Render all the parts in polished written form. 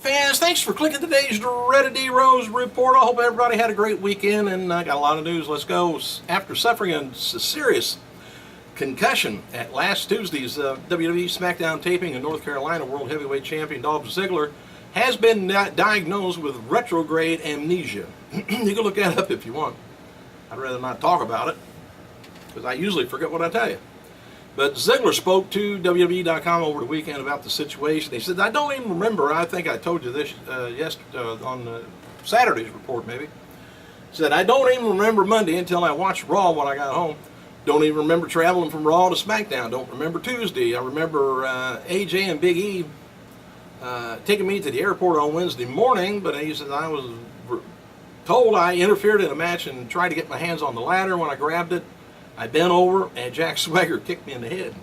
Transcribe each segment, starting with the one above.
Fans, thanks for clicking today's Dreaded D Rose report. I hope everybody had a great weekend, and I got a lot of news. Let's go. After suffering a serious concussion at last Tuesday's WWE SmackDown taping in North Carolina, World Heavyweight Champion Dolph Ziggler has been diagnosed with retrograde amnesia. You can look that up if you want. I'd rather not talk about it, because I usually forget what I tell you. But Ziggler spoke to WWE.com over the weekend about the situation. He said, I don't even remember, I think I told you this on Saturday's report maybe. He said, I don't even remember Monday until I watched Raw when I got home. Don't even remember traveling from Raw to SmackDown. Don't remember Tuesday. I remember AJ and Big E taking me to the airport on Wednesday morning, but he said, I was told I interfered in a match and tried to get my hands on the ladder. When I grabbed it, I bent over and Jack Swagger kicked me in the head.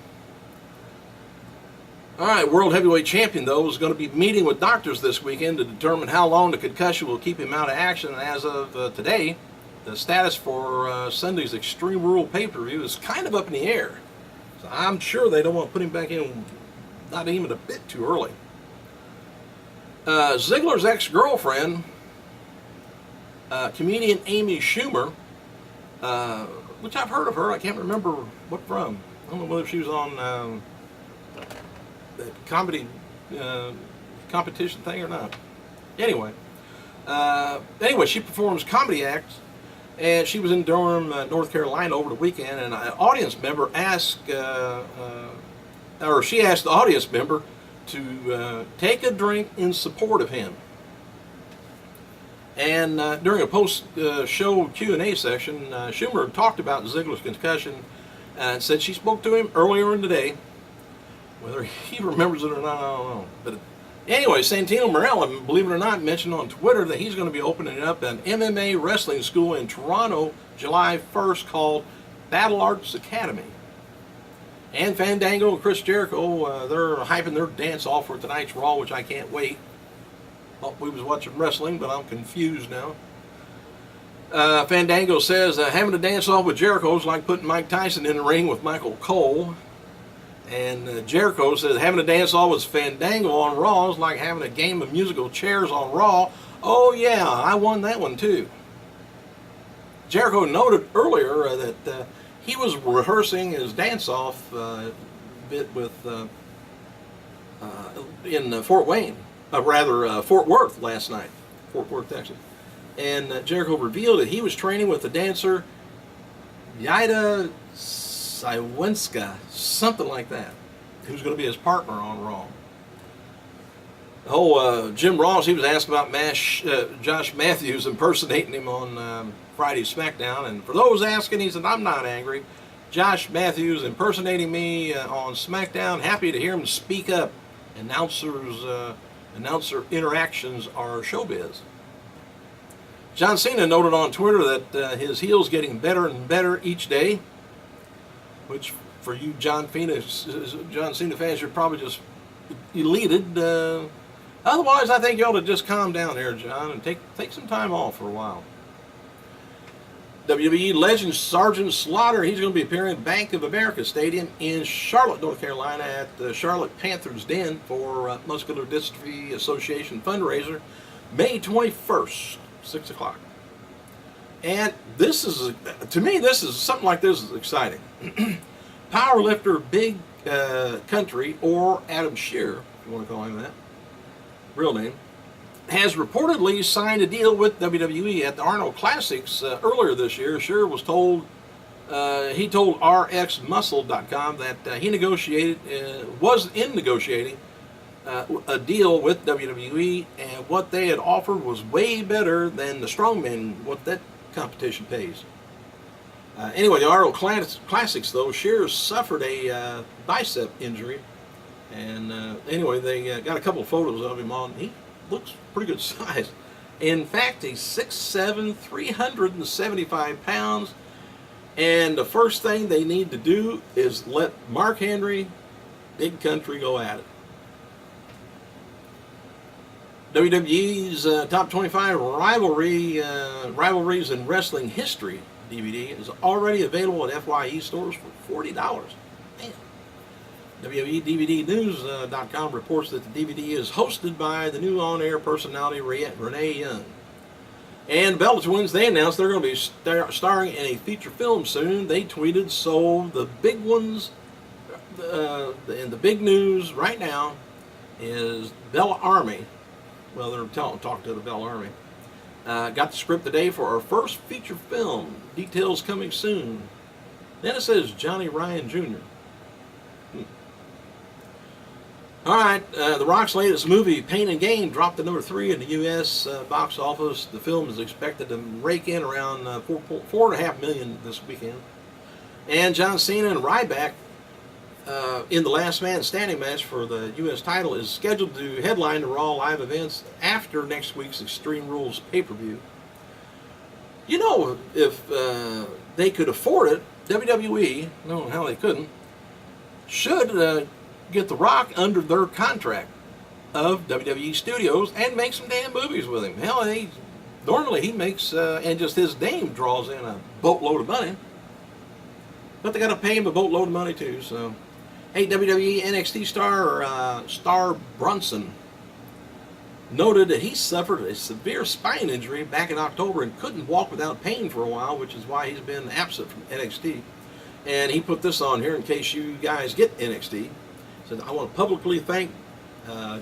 Alright, World Heavyweight Champion, though, is going to be meeting with doctors this weekend to determine how long the concussion will keep him out of action. And as of today, the status for Sunday's Extreme Rules pay-per-view is kind of up in the air. So I'm sure they don't want to put him back in, not even a bit too early. Ziggler's ex-girlfriend, comedian Amy Schumer, which I've heard of her, I can't remember what from. I don't know whether she was on the comedy competition thing or not. Anyway, she performs comedy acts, and she was in Durham, North Carolina over the weekend, and an audience member asked, she asked the audience member to take a drink in support of him. And during a post-show Q&A session, Schumer talked about Ziggler's concussion and said she spoke to him earlier in the day. Whether he remembers it or not, I don't know. But anyway, Santino Marella, believe it or not, mentioned on Twitter that he's going to be opening up an MMA wrestling school in Toronto July 1st called Battle Arts Academy. And Fandango and Chris Jericho, they're hyping their dance off for tonight's Raw, which I can't wait. Thought we was watching wrestling, but I'm confused now. Fandango says having a dance off with Jericho is like putting Mike Tyson in the ring with Michael Cole. And Jericho says having a dance off with Fandango on Raw is like having a game of musical chairs on Raw. Oh yeah, I won that one too. Jericho noted earlier that he was rehearsing his dance off bit with in Fort Wayne. Fort Worth last night. Fort Worth, Texas. And Jericho revealed that he was training with the dancer Yaida Saiwenska, something like that, who's going to be his partner on Raw. The whole Jim Ross, he was asked about Josh Matthews impersonating him on Friday's SmackDown. And for those asking, he said, I'm not angry. Josh Matthews impersonating me on SmackDown. Happy to hear him speak up. Announcer interactions are showbiz. John Cena noted on Twitter that his heel's getting better and better each day, which for you John Cena fans, you're probably just elated. Otherwise, I think you ought to just calm down there, John, and take some time off for a while. WWE legend Sgt Slaughter, he's going to be appearing at Bank of America Stadium in Charlotte, North Carolina at the Charlotte Panthers Den for Muscular Dystrophy Association fundraiser, May 21st, 6 o'clock. And this is, to me, something like this is exciting. Powerlifter Big Country, or Adam Shearer, if you want to call him that, real name, has reportedly signed a deal with WWE at the Arnold Classics earlier this year. Shearer was told, he told RxMuscle.com that he was negotiating a deal with WWE, and what they had offered was way better than the Strongman, what that competition pays. Anyway, the Arnold Classics, though, Shearer suffered a bicep injury, and anyway, they got a couple of photos of him on. He looks pretty good size. In fact, he's 6'7", 375 pounds, and the first thing they need to do is let Mark Henry, Big Country, go at it. WWE's Top 25 Rivalries in Wrestling History DVD is already available at FYE stores for $40. Man. WWEDVDnews.com reports that the DVD is hosted by the new on-air personality Renee Young. And the Bella Twins, they announced they're going to be starring in a feature film soon. They tweeted, so the big ones, and the big news right now is Bella Army. Well, they're talking to the Bella Army. Got the script today for our first feature film. Details coming soon. Then it says Johnny Ryan Jr. All right, The Rock's latest movie, Pain and Gain, dropped to number 3 in the U.S. Box office. The film is expected to rake in around $4.5 million this weekend. And John Cena and Ryback in the Last Man Standing match for the U.S. title is scheduled to headline the Raw live events after next week's Extreme Rules pay-per-view. You know, if they could afford it, WWE, no, how they couldn't, should get The Rock under their contract of WWE Studios and make some damn movies with him. Hell, normally he makes, and just his name draws in a boatload of money. But they got to pay him a boatload of money too, so. Hey, WWE NXT star Bronson noted that he suffered a severe spine injury back in October and couldn't walk without pain for a while, which is why he's been absent from NXT. And he put this on here in case you guys get NXT. Said, I want to publicly thank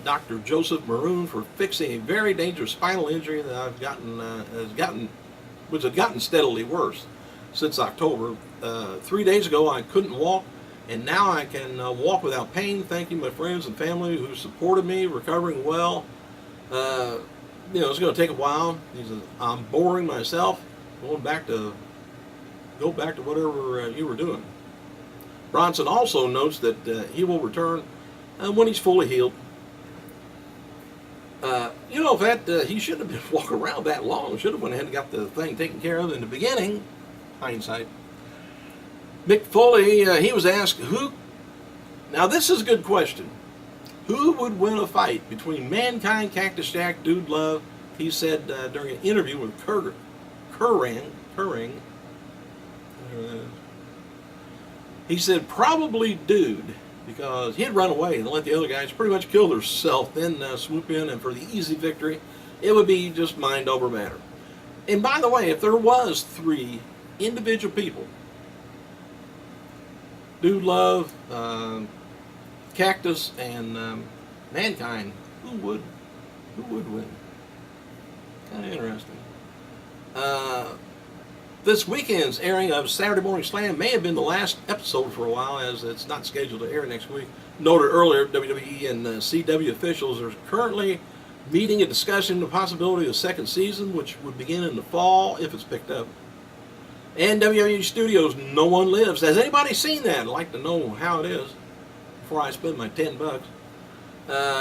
Dr. Joseph Maroon for fixing a very dangerous spinal injury that I've which had gotten steadily worse since October. 3 days ago I couldn't walk, and now I can walk without pain. Thank you, my friends and family who supported me, recovering well. It's going to take a while. He says, I'm boring myself. Go back to whatever you were doing. Bronson also notes that he will return when he's fully healed. He shouldn't have been walking around that long. Should have went ahead and got the thing taken care of in the beginning. Hindsight. Mick Foley, he was asked who. Now this is a good question. Who would win a fight between Mankind, Cactus Jack, Dude Love? He said during an interview with Kerrang. He said probably Dude, because he'd run away and let the other guys pretty much kill themselves, then swoop in, and for the easy victory, it would be just mind over matter. And by the way, if there was 3 individual people, Dude Love, Cactus, and Mankind, who would win? Kind of interesting. This weekend's airing of Saturday Morning Slam may have been the last episode for a while, as it's not scheduled to air next week. Noted earlier, WWE and CW officials are currently meeting and discussing the possibility of a second season, which would begin in the fall if it's picked up. And WWE Studios, No One Lives. Has anybody seen that? I'd like to know how it is before I spend my $10.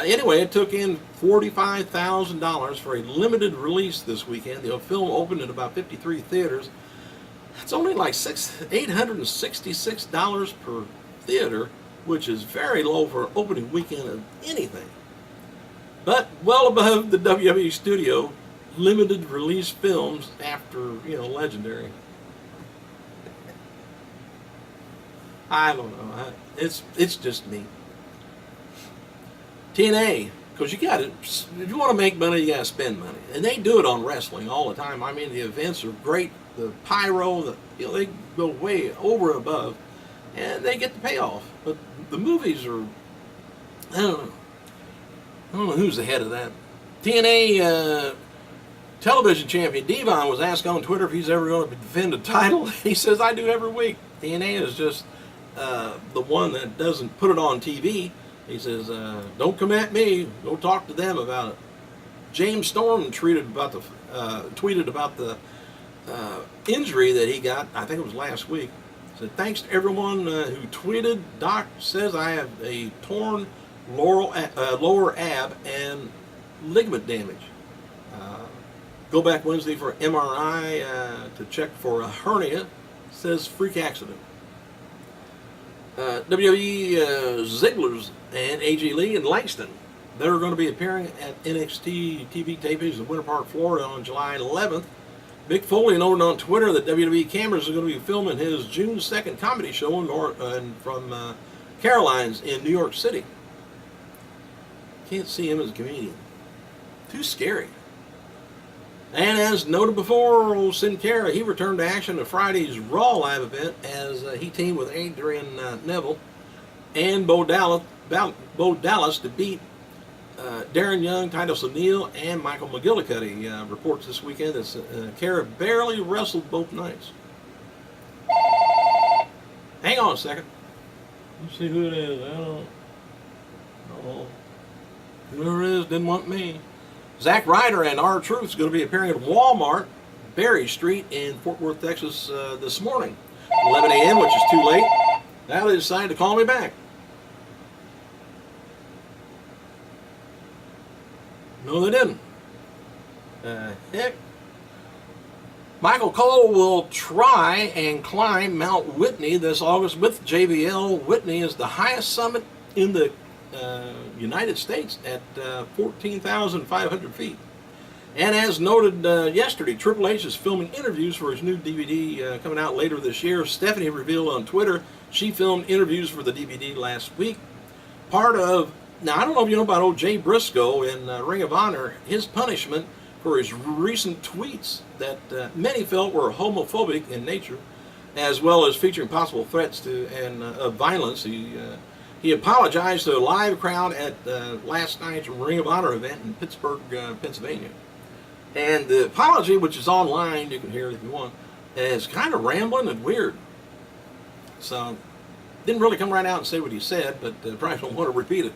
Anyway, it took in $45,000 for a limited release this weekend. The film opened at about 53 theaters. It's only like $866 per theater, which is very low for an opening weekend of anything. But well above the WWE Studio limited release films after, Legendary. I don't know. It's just me. TNA, because you got to, if you want to make money, you got to spend money, and they do it on wrestling all the time. I mean, the events are great. The pyro, they go way over and above, and they get the payoff. But the movies are, I don't know who's ahead of that. TNA television champion Devon was asked on Twitter if he's ever going to defend a title. He says, I do every week. TNA is just the one that doesn't put it on TV. He says, don't come at me. Go talk to them about it. James Storm tweeted about the injury that he got. I think it was last week. He said, thanks to everyone who tweeted. Doc says I have a torn lower ab and ligament damage. Go back Wednesday for MRI to check for a hernia. Says freak accident. WWE ZIGGLER'S and AJ Lee and Langston. They're going to be appearing at NXT TV tapings in Winter Park, Florida on July 11th. Mick Foley noted on Twitter that WWE cameras are going to be filming his June 2nd comedy show from Caroline's in New York City. Can't see him as a comedian. Too scary. And as noted before, old Sin Cara, he returned to action at Friday's Raw live event as he teamed with Adrian Neville and Bo Dallas to beat Darren Young, Titus O'Neil, and Michael McGillicuddy. Reports this weekend that Cara barely wrestled both nights. Hang on a second. Let's see who it is. I don't know. Whoever it is didn't want me. Zack Ryder and R-Truth is going to be appearing at Walmart, Berry Street in Fort Worth, Texas this morning. 11 a.m., which is too late. Now they decided to call me back. No, they didn't. Heck. Michael Cole will try and climb Mount Whitney this August with JBL. Whitney is the highest summit in the United States at 14,500 feet. And as noted yesterday, Triple H is filming interviews for his new DVD coming out later this year. Stephanie revealed on Twitter she filmed interviews for the DVD last week. Now, I don't know if you know about old Jay Briscoe in Ring of Honor, his punishment for his recent tweets that many felt were homophobic in nature, as well as featuring possible threats of violence. He apologized to a live crowd at last night's Ring of Honor event in Pittsburgh, Pennsylvania. And the apology, which is online, you can hear it if you want, is kind of rambling and weird. So, didn't really come right out and say what he said, but probably don't want to repeat it.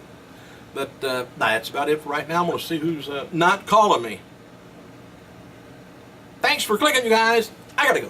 But that's about it for right now. I'm going to see who's not calling me. Thanks for clicking, you guys. I got to go.